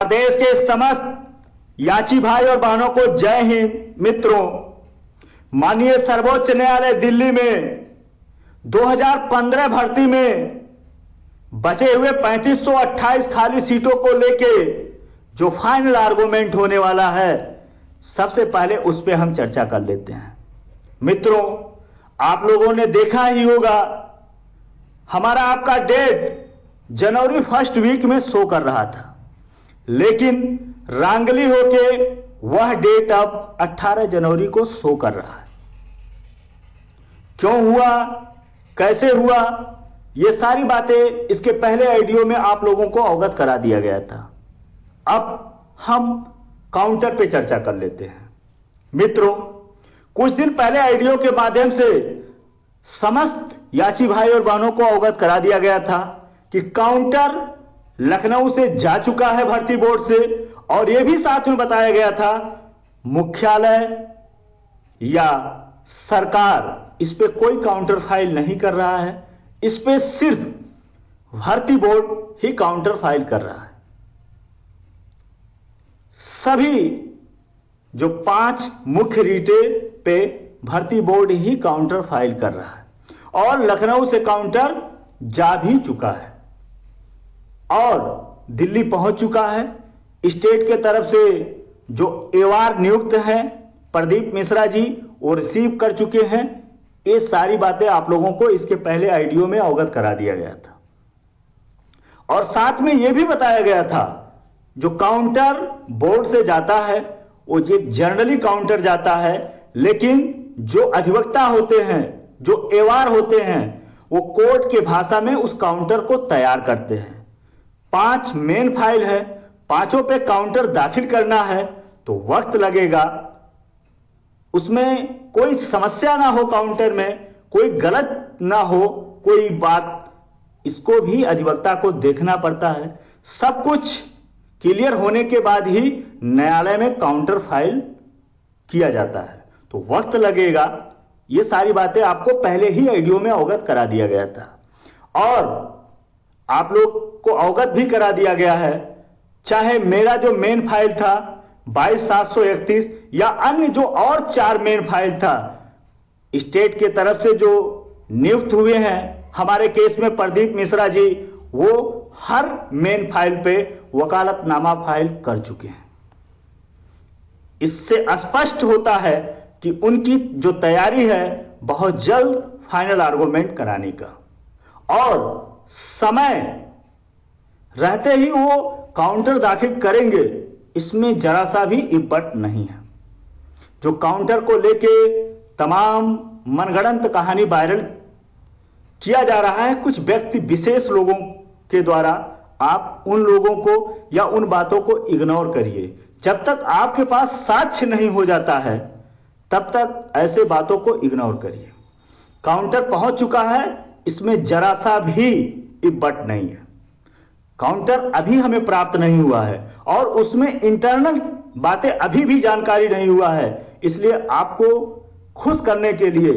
देश के समस्त याची भाई और बहनों को जय हिंद। मित्रों, माननीय सर्वोच्च न्यायालय दिल्ली में 2015 भर्ती में बचे हुए 3528 खाली सीटों को लेके जो फाइनल आर्गुमेंट होने वाला है, सबसे पहले उस पर हम चर्चा कर लेते हैं। मित्रों, आप लोगों ने देखा ही होगा, हमारा आपका डेट जनवरी फर्स्ट वीक में शो कर रहा था, लेकिन रांगली होके वह डेट अब 18 जनवरी को शो कर रहा है। क्यों हुआ, कैसे हुआ, ये सारी बातें इसके पहले ऑडियो में आप लोगों को अवगत करा दिया गया था। अब हम काउंटर पे चर्चा कर लेते हैं। मित्रों, कुछ दिन पहले ऑडियो के माध्यम से समस्त याची भाई और बहनों को अवगत करा दिया गया था कि काउंटर लखनऊ से जा चुका है भर्ती बोर्ड से, और यह भी साथ में बताया गया था मुख्यालय या सरकार इस पे कोई काउंटर फाइल नहीं कर रहा है, इस पे सिर्फ भर्ती बोर्ड ही काउंटर फाइल कर रहा है। सभी जो 5 मुख्य रीटे पे भर्ती बोर्ड ही काउंटर फाइल कर रहा है, और लखनऊ से काउंटर जा भी चुका है और दिल्ली पहुंच चुका है। स्टेट के तरफ से जो एवार नियुक्त हैं प्रदीप मिश्रा जी, वो रिसीव कर चुके हैं। ये सारी बातें आप लोगों को इसके पहले ऑडियो में अवगत करा दिया गया था, और साथ में यह भी बताया गया था जो काउंटर बोर्ड से जाता है वो जनरली काउंटर जाता है, लेकिन जो अधिवक्ता होते हैं, जो एवार होते हैं, वो कोर्ट के भाषा में उस काउंटर को तैयार करते हैं। 5 मेन फाइल है, पांचों पे काउंटर दाखिल करना है तो वक्त लगेगा। उसमें कोई समस्या ना हो, काउंटर में कोई गलत ना हो, कोई बात, इसको भी अधिवक्ता को देखना पड़ता है। सब कुछ क्लियर होने के बाद ही न्यायालय में काउंटर फाइल किया जाता है, तो वक्त लगेगा। ये सारी बातें आपको पहले ही ऑडियो में अवगत करा दिया गया था, और आप लोग को अवगत भी करा दिया गया है। चाहे मेरा जो मेन फाइल था 22731 या अन्य जो और 4 मेन फाइल था, स्टेट के तरफ से जो नियुक्त हुए हैं हमारे केस में प्रदीप मिश्रा जी, वो हर मेन फाइल पे वकालतनामा फाइल कर चुके हैं। इससे स्पष्ट होता है कि उनकी जो तैयारी है बहुत जल्द फाइनल आर्गुमेंट कराने का, और समय रहते ही वो काउंटर दाखिल करेंगे, इसमें जरा सा भी इब्बत नहीं है। जो काउंटर को लेके तमाम मनगढ़ंत कहानी वायरल किया जा रहा है कुछ व्यक्ति विशेष लोगों के द्वारा, आप उन लोगों को या उन बातों को इग्नोर करिए। जब तक आपके पास साक्ष्य नहीं हो जाता है तब तक ऐसे बातों को इग्नोर करिए। काउंटर पहुंच चुका है, इसमें जरा सा भी इब्बत नहीं है। काउंटर अभी हमें प्राप्त नहीं हुआ है और उसमें इंटरनल बातें अभी भी जानकारी नहीं हुआ है, इसलिए आपको खुश करने के लिए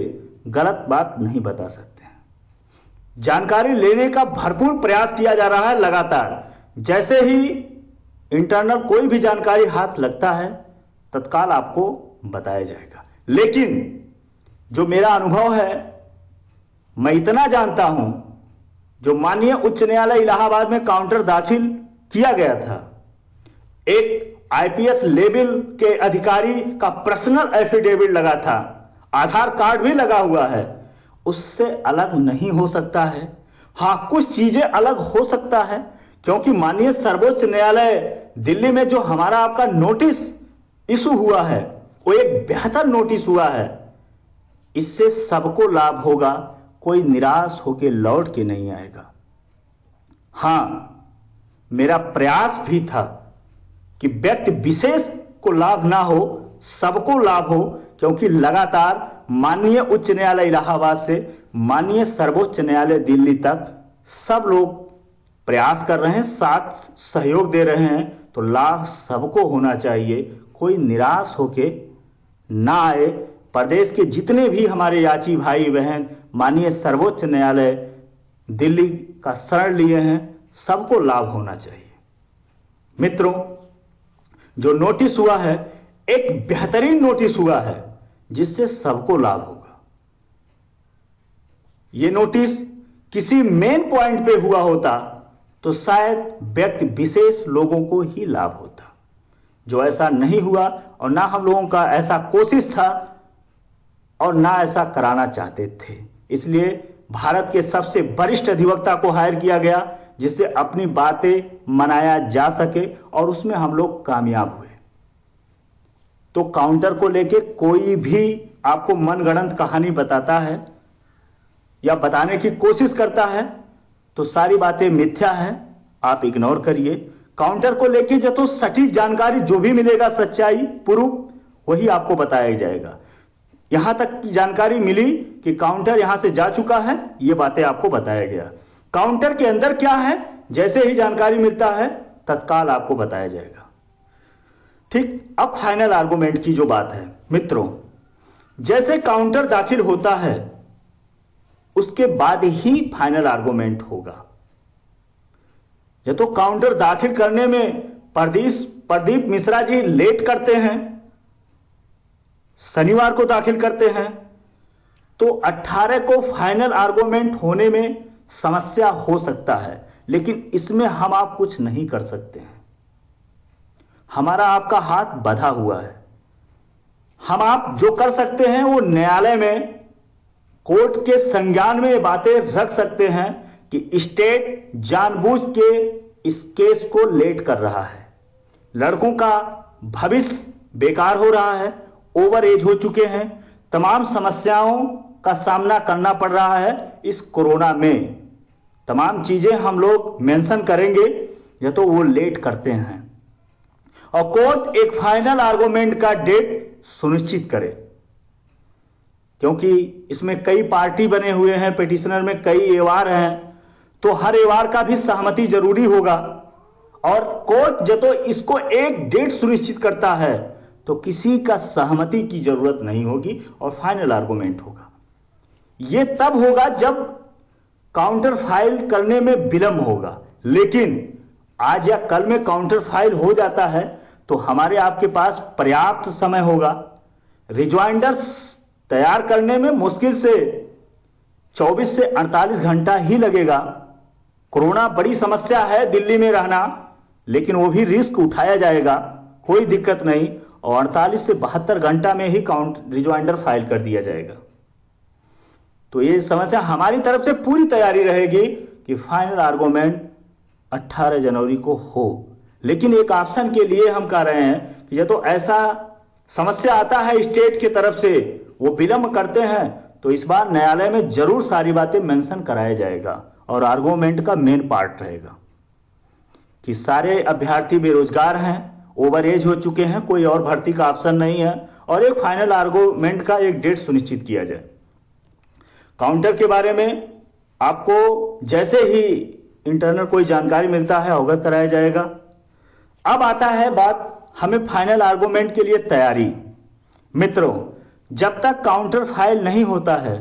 गलत बात नहीं बता सकते हैं। जानकारी लेने का भरपूर प्रयास किया जा रहा है लगातार। जैसे ही इंटरनल कोई भी जानकारी हाथ लगता है तत्काल आपको बताया जाएगा। लेकिन जो मेरा अनुभव है, मैं इतना जानता हूं, जो माननीय उच्च न्यायालय इलाहाबाद में काउंटर दाखिल किया गया था, एक आईपीएस लेवल के अधिकारी का पर्सनल एफिडेविट लगा था, आधार कार्ड भी लगा हुआ है, उससे अलग नहीं हो सकता है। हां, कुछ चीजें अलग हो सकता है, क्योंकि माननीय सर्वोच्च न्यायालय दिल्ली में जो हमारा आपका नोटिस इशू हुआ है वो एक बेहतर नोटिस हुआ है। इससे सबको लाभ होगा, कोई निराश होकर लौट के नहीं आएगा। हां, मेरा प्रयास भी था कि व्यक्ति विशेष को लाभ ना हो, सबको लाभ हो, क्योंकि लगातार माननीय उच्च न्यायालय इलाहाबाद से माननीय सर्वोच्च न्यायालय दिल्ली तक सब लोग प्रयास कर रहे हैं, साथ सहयोग दे रहे हैं, तो लाभ सबको होना चाहिए, कोई निराश होके ना आए। प्रदेश के जितने भी हमारे याची भाई बहन माननीय सर्वोच्च न्यायालय दिल्ली का शरण लिए हैं, सबको लाभ होना चाहिए। मित्रों, जो नोटिस हुआ है एक बेहतरीन नोटिस हुआ है जिससे सबको लाभ होगा। यह नोटिस किसी मेन पॉइंट पे हुआ होता तो शायद व्यक्ति विशेष लोगों को ही लाभ होता, जो ऐसा नहीं हुआ और ना हम लोगों का ऐसा कोशिश था और ना ऐसा कराना चाहते थे। इसलिए भारत के सबसे वरिष्ठ अधिवक्ता को हायर किया गया जिससे अपनी बातें मनाया जा सके और उसमें हम लोग कामयाब हुए। तो काउंटर को लेके कोई भी आपको मनगढ़ंत कहानी बताता है या बताने की कोशिश करता है तो सारी बातें मिथ्या हैं, आप इग्नोर करिए। काउंटर को लेके जो तो सटीक जानकारी जो भी मिलेगा, सच्चाई प्रूफ वही आपको बताया जाएगा। यहां तक की जानकारी मिली कि काउंटर यहां से जा चुका है, ये बातें आपको बताया गया। काउंटर के अंदर क्या है, जैसे ही जानकारी मिलता है तत्काल आपको बताया जाएगा। ठीक, अब फाइनल आर्गुमेंट की जो बात है मित्रों, जैसे काउंटर दाखिल होता है उसके बाद ही फाइनल आर्गुमेंट होगा। या तो काउंटर दाखिल करने में प्रदीप मिश्रा जी लेट करते हैं, शनिवार को दाखिल करते हैं, तो 18 को फाइनल आर्गुमेंट होने में समस्या हो सकता है, लेकिन इसमें हम आप कुछ नहीं कर सकते हैं। हमारा आपका हाथ बंधा हुआ है। हम आप जो कर सकते हैं वो न्यायालय में कोर्ट के संज्ञान में ये बातें रख सकते हैं कि स्टेट जानबूझ के इस केस को लेट कर रहा है, लड़कों का भविष्य बेकार हो रहा है, ओवर एज हो चुके हैं, तमाम समस्याओं का सामना करना पड़ रहा है इस कोरोना में। तमाम चीजें हम लोग मेंशन करेंगे, या तो वो लेट करते हैं और कोर्ट एक फाइनल आर्गुमेंट का डेट सुनिश्चित करे, क्योंकि इसमें कई पार्टी बने हुए हैं, पिटिशनर में कई एवार हैं, तो हर एवार का भी सहमति जरूरी होगा। और कोर्ट जब तो इसको एक डेट सुनिश्चित करता है तो किसी का सहमति की जरूरत नहीं होगी और फाइनल आर्गुमेंट होगा। यह तब होगा जब काउंटर फाइल करने में विलंब होगा, लेकिन आज या कल में काउंटर फाइल हो जाता है तो हमारे आपके पास पर्याप्त समय होगा। रिजॉइंडर्स तैयार करने में मुश्किल से 24 से 48 घंटा ही लगेगा। कोरोना बड़ी समस्या है, दिल्ली में रहना, लेकिन वो भी रिस्क उठाया जाएगा, कोई दिक्कत नहीं, और 48 से 72 घंटा में ही रिजॉइंडर फाइल कर दिया जाएगा। तो ये समस्या हमारी तरफ से पूरी तैयारी रहेगी कि फाइनल आर्गुमेंट 18 जनवरी को हो। लेकिन एक ऑप्शन के लिए हम कह रहे हैं कि यह तो ऐसा समस्या आता है स्टेट की तरफ से, वो विलंब करते हैं, तो इस बार न्यायालय में जरूर सारी बातें मेंशन कराया जाएगा और आर्गुमेंट का मेन पार्ट रहेगा कि सारे अभ्यर्थी बेरोजगार हैं, ओवर एज हो चुके हैं, कोई और भर्ती का ऑप्शन नहीं है, और एक फाइनल आर्गुमेंट का एक डेट सुनिश्चित किया जाए। काउंटर के बारे में आपको जैसे ही इंटरनल कोई जानकारी मिलता है अवगत कराया जाएगा। अब आता है बात हमें फाइनल आर्गुमेंट के लिए तैयारी। मित्रों, जब तक काउंटर फाइल नहीं होता है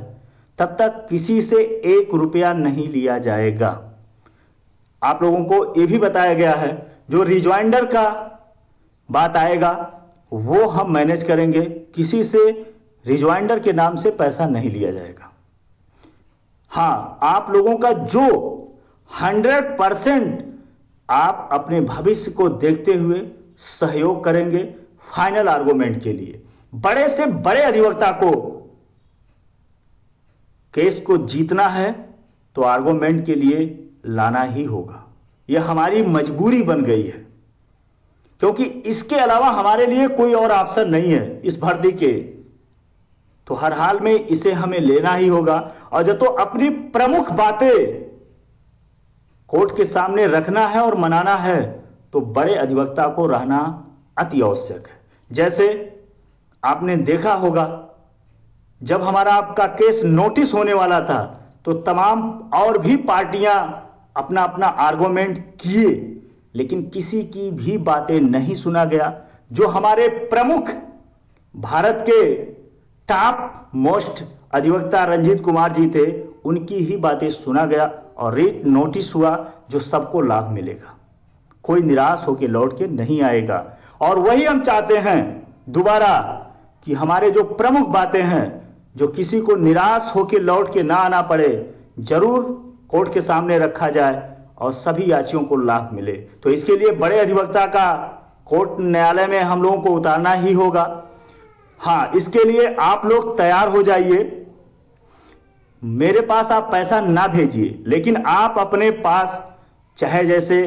तब तक किसी से 1 रुपया नहीं लिया जाएगा। आप लोगों को यह भी बताया गया है जो रिजॉइंडर का बात आएगा वो हम मैनेज करेंगे, किसी से रिजॉइंडर के नाम से पैसा नहीं लिया जाएगा। हां, आप लोगों का जो 100% आप अपने भविष्य को देखते हुए सहयोग करेंगे फाइनल आर्गुमेंट के लिए। बड़े से बड़े अधिवक्ता को केस को जीतना है तो आर्गुमेंट के लिए लाना ही होगा। यह हमारी मजबूरी बन गई है, क्योंकि इसके अलावा हमारे लिए कोई और ऑप्शन नहीं है इस भर्ती के। तो हर हाल में इसे हमें लेना ही होगा, और जब तो अपनी प्रमुख बातें कोर्ट के सामने रखना है और मनाना है तो बड़े अधिवक्ता को रहना अति आवश्यक है। जैसे आपने देखा होगा जब हमारा आपका केस नोटिस होने वाला था तो तमाम और भी पार्टियां अपना अपना आर्गुमेंट किए, लेकिन किसी की भी बातें नहीं सुना गया। जो हमारे प्रमुख भारत के टॉप मोस्ट अधिवक्ता रंजीत कुमार जी थे, उनकी ही बातें सुना गया और रिट नोटिस हुआ जो सबको लाभ मिलेगा। कोई निराश होकर लौट के नहीं आएगा। और वही हम चाहते हैं दोबारा कि हमारे जो प्रमुख बातें हैं, जो किसी को निराश होकर लौट के ना आना पड़े, जरूर कोर्ट के सामने रखा जाए और सभी याचियों को लाभ मिले। तो इसके लिए बड़े अधिवक्ता का कोर्ट न्यायालय में हम लोगों को उतारना ही होगा। हाँ, इसके लिए आप लोग तैयार हो जाइए। मेरे पास आप पैसा ना भेजिए, लेकिन आप अपने पास चाहे जैसे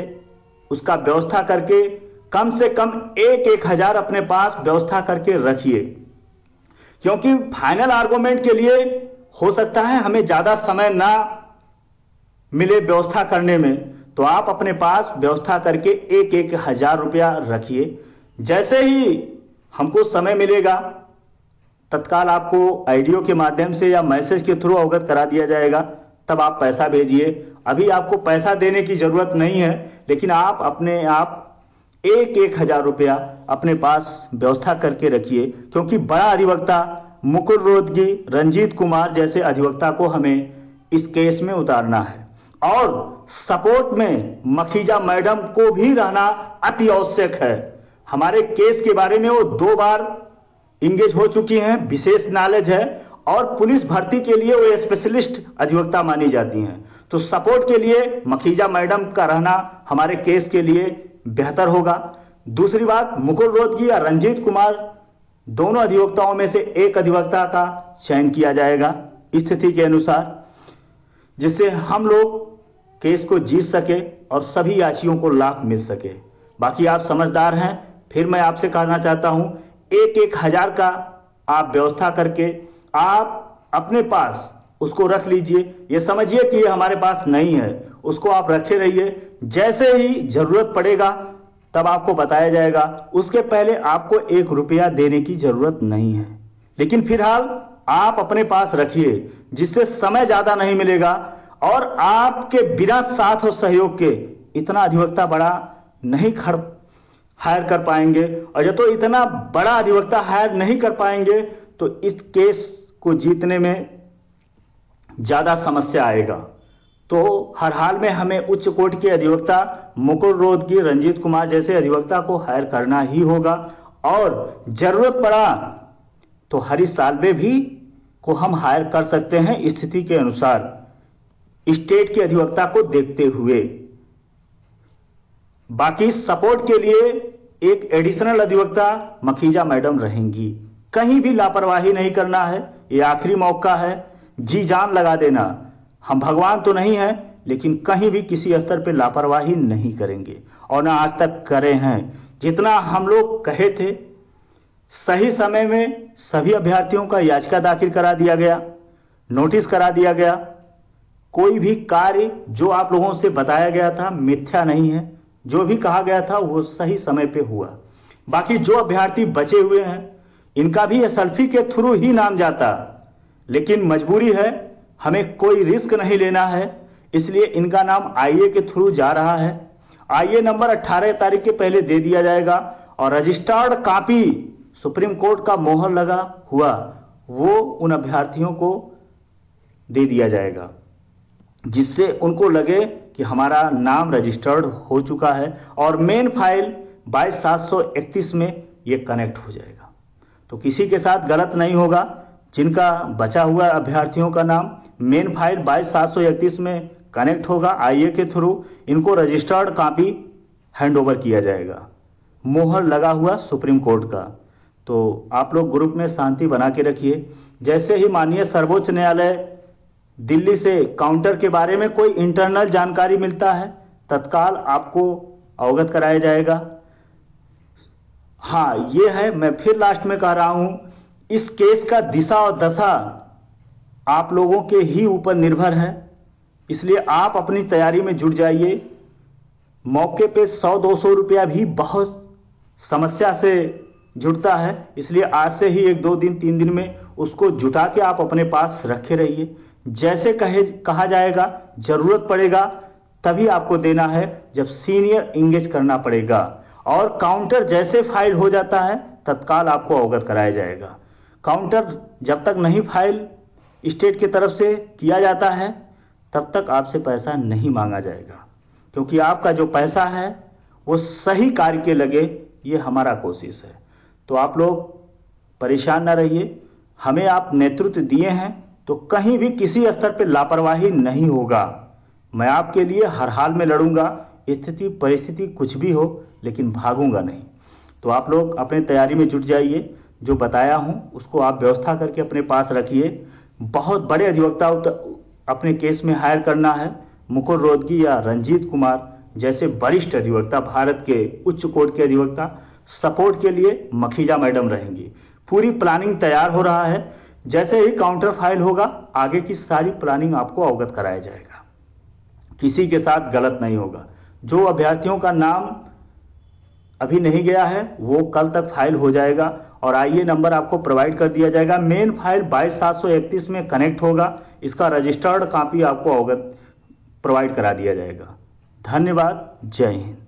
उसका व्यवस्था करके कम से कम 1,000 अपने पास व्यवस्था करके रखिए, क्योंकि फाइनल आर्गुमेंट के लिए हो सकता है हमें ज्यादा समय ना मिले व्यवस्था करने में, तो आप अपने पास व्यवस्था करके 1,000 रुपया रखिए। जैसे ही हमको समय मिलेगा तत्काल आपको आईडियो के माध्यम से या मैसेज के थ्रू अवगत करा दिया जाएगा, तब आप पैसा भेजिए। अभी आपको पैसा देने की जरूरत नहीं है, लेकिन आप अपने आप 1,000 रुपया अपने पास व्यवस्था करके रखिए, क्योंकि बड़ा अधिवक्ता मुकुल रोहतगी, रंजीत कुमार जैसे अधिवक्ता को हमें इस केस में उतारना है। और सपोर्ट में मखीजा मैडम को भी रहना अति आवश्यक है। हमारे केस के बारे में वो 2 बार इंगेज हो चुकी हैं, विशेष नॉलेज है, और पुलिस भर्ती के लिए वो स्पेशलिस्ट अधिवक्ता मानी जाती हैं। तो सपोर्ट के लिए मखीजा मैडम का रहना हमारे केस के लिए बेहतर होगा। दूसरी बात, मुकुल रोहतगी या रंजीत कुमार दोनों अधिवक्ताओं में से एक अधिवक्ता का चयन किया जाएगा स्थिति के अनुसार, जिससे हम लोग केस को जीत सके और सभी याचियों को लाभ मिल सके। बाकी आप समझदार हैं, फिर मैं आपसे कहना चाहता हूं 1,000 का आप व्यवस्था करके आप अपने पास उसको रख लीजिए। ये समझिए कि ये हमारे पास नहीं है, उसको आप रखे रहिए। जैसे ही जरूरत पड़ेगा तब आपको बताया जाएगा, उसके पहले आपको 1 रुपया देने की जरूरत नहीं है। लेकिन फिलहाल आप अपने पास रखिए, जिससे समय ज्यादा नहीं मिलेगा और आपके बिना साथ और सहयोग के इतना अधिवक्ता बड़ा नहीं हायर कर पाएंगे, और जब तो इतना बड़ा अधिवक्ता हायर नहीं कर पाएंगे तो इस केस को जीतने में ज्यादा समस्या आएगा। तो हर हाल में हमें उच्च कोर्ट के अधिवक्ता मुकुल रोहतगी, रंजीत कुमार जैसे अधिवक्ता को हायर करना ही होगा, और जरूरत पड़ा तो हरी साल्वे भी को हम हायर कर सकते हैं स्थिति के अनुसार, स्टेट के अधिवक्ता को देखते हुए। बाकी सपोर्ट के लिए एक एडिशनल अधिवक्ता मखीजा मैडम रहेंगी। कहीं भी लापरवाही नहीं करना है, ये आखिरी मौका है, जी जान लगा देना। हम भगवान तो नहीं हैं, लेकिन कहीं भी किसी स्तर पे लापरवाही नहीं करेंगे, और ना आज तक करे हैं। जितना हम लोग कहे थे सही समय में सभी अभ्यर्थियों का याचिका दाखिल करा दिया गया, नोटिस करा दिया गया। कोई भी कार्य जो आप लोगों से बताया गया था मिथ्या नहीं है, जो भी कहा गया था वो सही समय पे हुआ। बाकी जो अभ्यर्थी बचे हुए हैं इनका भी एसएलपी के थ्रू ही नाम जाता, लेकिन मजबूरी है, हमें कोई रिस्क नहीं लेना है, इसलिए इनका नाम आईए के थ्रू जा रहा है। आईए नंबर 18 तारीख के पहले दे दिया जाएगा, और रजिस्टर्ड कॉपी सुप्रीम कोर्ट का मोहर लगा हुआ वो उन अभ्यर्थियों को दे दिया जाएगा, जिससे उनको लगे कि हमारा नाम रजिस्टर्ड हो चुका है, और मेन फाइल 22,731 में ये कनेक्ट हो जाएगा। तो किसी के साथ गलत नहीं होगा। जिनका बचा हुआ अभ्यर्थियों का नाम मेन फाइल 22,731 में कनेक्ट होगा आईए के थ्रू, इनको रजिस्टर्ड कॉपी हैंडओवर किया जाएगा, मोहर लगा हुआ सुप्रीम कोर्ट का। तो आप लोग ग्रुप में शांति बना के रखिए। जैसे ही माननीय सर्वोच्च न्यायालय दिल्ली से काउंटर के बारे में कोई इंटरनल जानकारी मिलता है तत्काल आपको अवगत कराया जाएगा। हाँ, ये है, मैं फिर लास्ट में कह रहा हूं, इस केस का दिशा और दशा आप लोगों के ही ऊपर निर्भर है, इसलिए आप अपनी तैयारी में जुट जाइए। मौके पे 100-200 रुपया भी बहुत समस्या से जुड़ता है, इसलिए आज से ही 1-2 दिन 3 दिन में उसको जुटा के आप अपने पास रखे रहिए। जैसे कहा जाएगा, जरूरत पड़ेगा तभी आपको देना है, जब सीनियर इंगेज करना पड़ेगा, और काउंटर जैसे फाइल हो जाता है तत्काल आपको अवगत कराया जाएगा। काउंटर जब तक नहीं फाइल स्टेट की तरफ से किया जाता है तब तक आपसे पैसा नहीं मांगा जाएगा, क्योंकि आपका जो पैसा है वो सही कार्य के लगे, ये हमारा कोशिश है। तो आप लोग परेशान ना रहिए, हमें आप नेतृत्व दिए हैं तो कहीं भी किसी स्तर पर लापरवाही नहीं होगा। मैं आपके लिए हर हाल में लड़ूंगा, स्थिति परिस्थिति कुछ भी हो, लेकिन भागूंगा नहीं। तो आप लोग अपने तैयारी में जुट जाइए, जो बताया हूं उसको आप व्यवस्था करके अपने पास रखिए। बहुत बड़े अधिवक्ता अपने केस में हायर करना है, मुकुल रोहतगी या रंजीत कुमार जैसे वरिष्ठ अधिवक्ता, भारत के उच्च कोर्ट के अधिवक्ता। सपोर्ट के लिए मखीजा मैडम रहेंगी। पूरी प्लानिंग तैयार हो रहा है, जैसे ही काउंटर फाइल होगा आगे की सारी प्लानिंग आपको अवगत कराया जाएगा। किसी के साथ गलत नहीं होगा। जो अभ्यर्थियों का नाम अभी नहीं गया है वो कल तक फाइल हो जाएगा और आईए नंबर आपको प्रोवाइड कर दिया जाएगा। मेन फाइल 22731 में कनेक्ट होगा, इसका रजिस्टर्ड कॉपी आपको अवगत प्रोवाइड करा दिया जाएगा। धन्यवाद, जय हिंद।